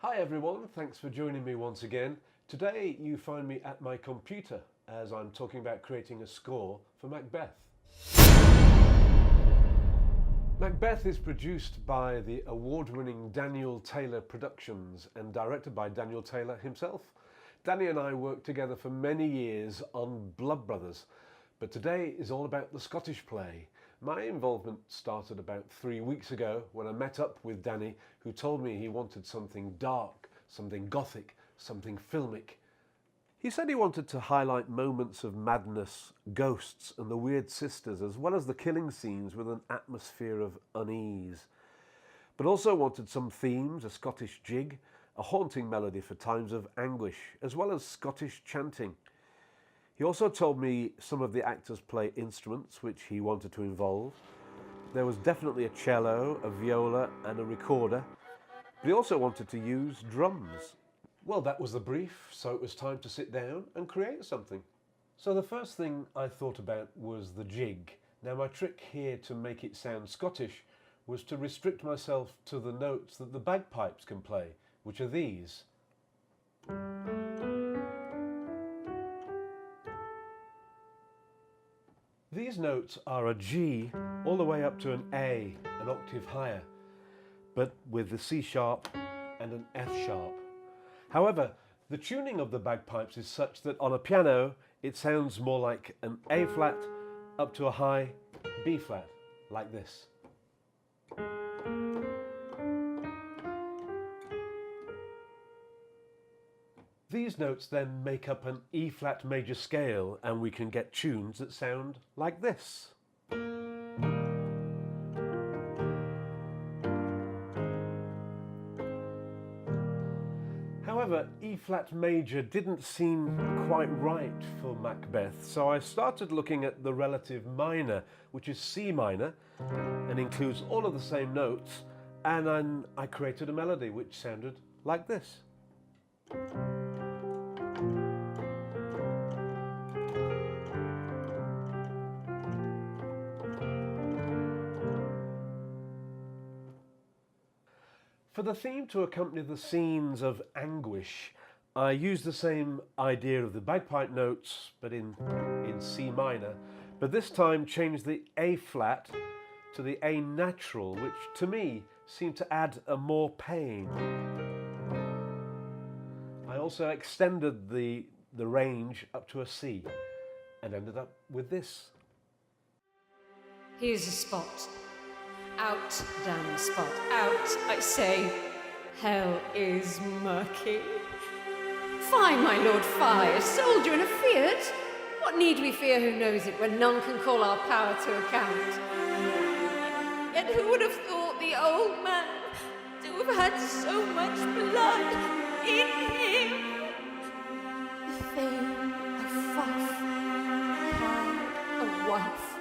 Hi everyone, thanks for joining me once again. Today you find me at my computer as I'm talking about creating a score for Macbeth. Macbeth is produced by the award-winning Daniel Taylor Productions and directed by Daniel Taylor himself. Danny and I worked together for many years on Blood Brothers, but today is all about the Scottish play. My involvement started about 3 weeks ago when I met up with Danny, who told me he wanted something dark, something gothic, something filmic. He said he wanted to highlight moments of madness, ghosts and the weird sisters, as well as the killing scenes with an atmosphere of unease. But also wanted some themes, a Scottish jig, a haunting melody for times of anguish, as well as Scottish chanting. He also told me some of the actors play instruments which he wanted to involve. There was definitely a cello, a viola and a recorder, but he also wanted to use drums. Well, that was the brief, so it was time to sit down and create something. So the first thing I thought about was the jig. Now my trick here to make it sound Scottish was to restrict myself to the notes that the bagpipes can play, which are these. These notes are a G all the way up to an A, an octave higher, but with the C sharp and an F sharp. However, the tuning of the bagpipes is such that on a piano it sounds more like an A flat up to a high B flat, like this. These notes then make up an E flat major scale and we can get tunes that sound like this. However, E flat major didn't seem quite right for Macbeth, so I started looking at the relative minor, which is C minor, and includes all of the same notes, and then I created a melody which sounded like this. For the theme to accompany the scenes of anguish, I used the same idea of the bagpipe notes, but in C minor, but this time changed the A flat to the A natural, which to me seemed to add a more pain. I also extended the range up to a C and ended up with this. Here's a spot. Out, damn spot, out, I say. Hell is murky. Fie, my lord, fie, a soldier in a fiat? What need we fear who knows it, when none can call our power to account? Yet who would have thought the old man to have had so much blood in him? The Thane of Fife had a wife.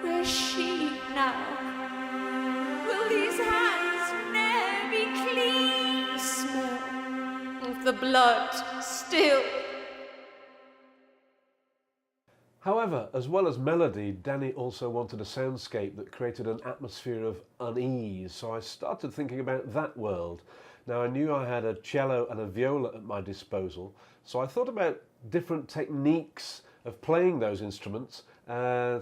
Where's she now? Will these hands ne'er be clean? Smell of the blood still. However, as well as melody, Danny also wanted a soundscape that created an atmosphere of unease, so I started thinking about that world. Now I knew I had a cello and a viola at my disposal, so I thought about different techniques of playing those instruments,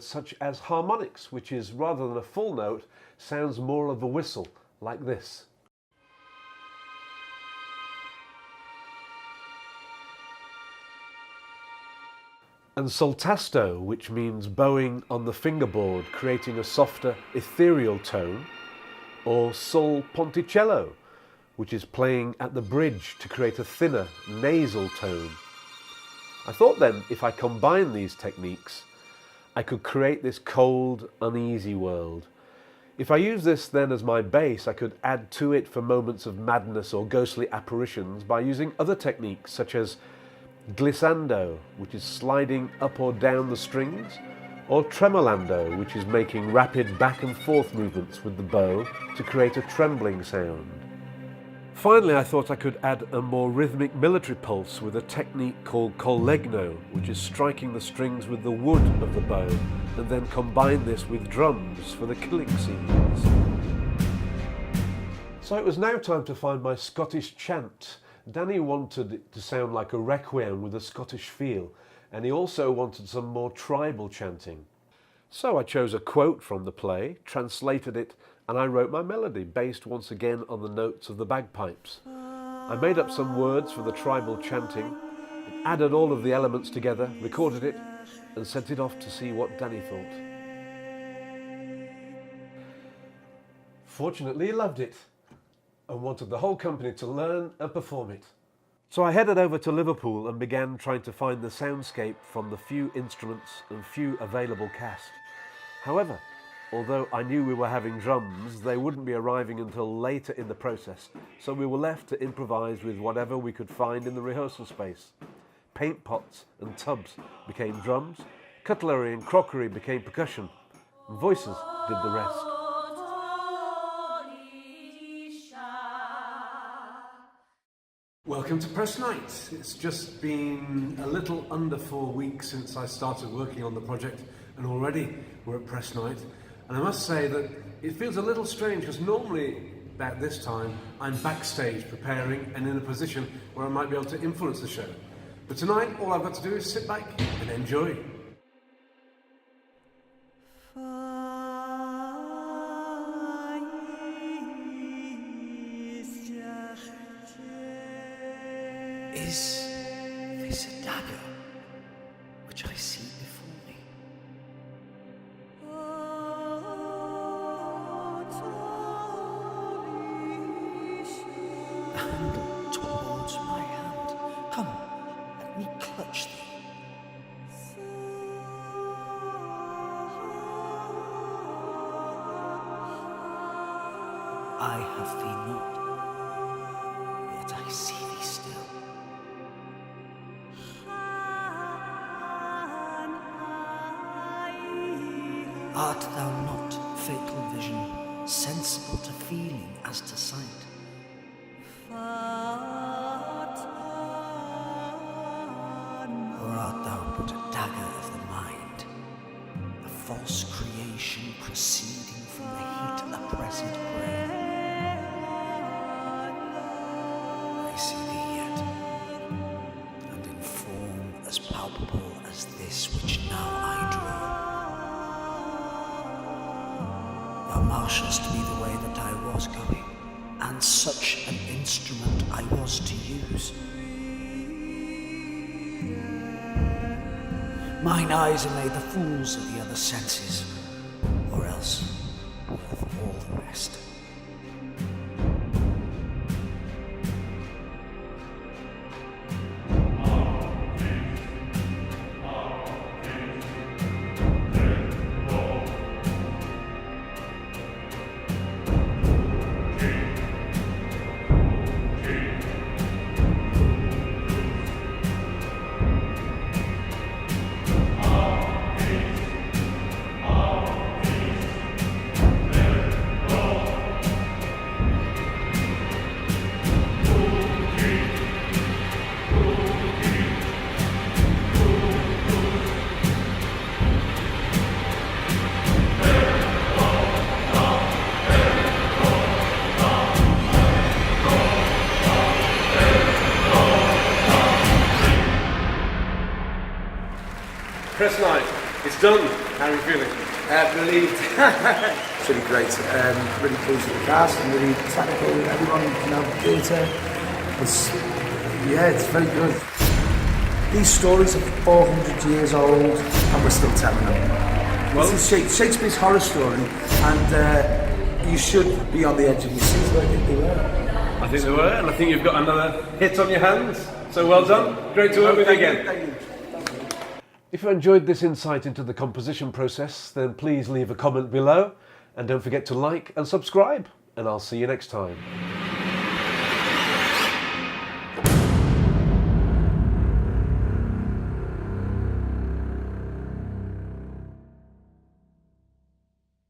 such as harmonics, which is, rather than a full note, sounds more of a whistle, like this. And soltasto, which means bowing on the fingerboard, creating a softer, ethereal tone, or sol ponticello, which is playing at the bridge to create a thinner, nasal tone. I thought then, if I combine these techniques, I could create this cold, uneasy world. If I use this then as my base, I could add to it for moments of madness or ghostly apparitions by using other techniques such as glissando, which is sliding up or down the strings, or tremolando, which is making rapid back and forth movements with the bow to create a trembling sound. Finally, I thought I could add a more rhythmic military pulse with a technique called collegno, which is striking the strings with the wood of the bow, and then combine this with drums for the killing scenes. So it was now time to find my Scottish chant. Danny wanted it to sound like a requiem with a Scottish feel, and he also wanted some more tribal chanting. So I chose a quote from the play, translated it, and I wrote my melody, based once again on the notes of the bagpipes. I made up some words for the tribal chanting, added all of the elements together, recorded it, and sent it off to see what Danny thought. Fortunately, he loved it and wanted the whole company to learn and perform it. So I headed over to Liverpool and began trying to find the soundscape from the few instruments and few available cast. However, although I knew we were having drums, they wouldn't be arriving until later in the process, so we were left to improvise with whatever we could find in the rehearsal space. Paint pots and tubs became drums, cutlery and crockery became percussion, and voices did the rest. Welcome to press night. It's just been a little under 4 weeks since I started working on the project, and already we're at press night. And I must say that it feels a little strange because normally about this time I'm backstage preparing and in a position where I might be able to influence the show. But tonight all I've got to do is sit back and enjoy. Is this a dagger which I see before me? The handle towards my hand. Come, let me clutch thee. I have thee not, yet I see thee still. Art thou not, fatal vision, sensible to feeling as to sight? Or art thou but a dagger of the mind, a false creation proceeding from the heat oppressed brain? I see thee yet, and in form as palpable as this which now I draw. Thou marshalst me the way that I was going, and such an instrument I was to use. Mine eyes are made the fools of the other senses, or else of all the rest. Press night, it's done. How are you feeling? Relieved. It's really great. Really pleased with the cast and really technical. Everyone, theatre. It's very good. These stories are 400 years old and we're still telling them. Well, it's Shakespeare's horror story, and you should be on the edge of your seat. I think they were. I think they were, and I think you've got another hit on your hands. So well done. Great to work with you again. Thank you. If you enjoyed this insight into the composition process, then please leave a comment below and don't forget to like and subscribe, and I'll see you next time.